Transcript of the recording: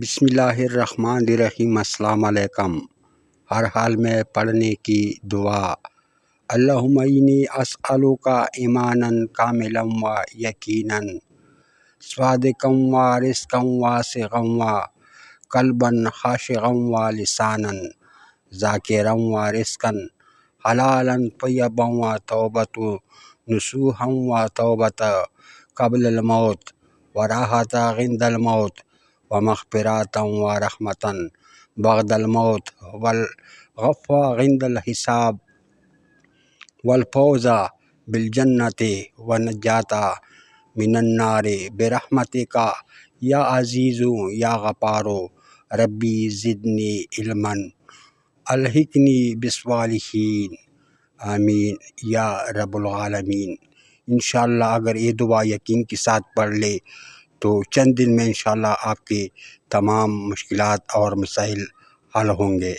بسم اللہ الرحمن الرحیم۔ السلام علیکم۔ ہر حال میں پڑھنے کی دعا۔ اللہم انی اسألک ایمانا کاملا و یقینا صادقا و رزقا واسعا و قلبا خاشعا و لسانا ذاکرا و رزقا حلالا طیبا و توبۃ نصوحا و توبۃ قبل الموت و راحۃ عند الموت و مغفرۃ و رحمۃ بعد الموت والعفو عند الحساب والفوز بالجنۃ والنجاۃ من النار برحمتک یا عزیز یا غفار۔ ربی زدنی علما الحقنی بالصالحین، آمین یا رب العالمین۔ انشاءاللہ اگر یہ دعا یقین کے ساتھ پڑھ لے تو چند دن میں انشاءاللہ آپ کے تمام مشکلات اور مسائل حل ہوں گے۔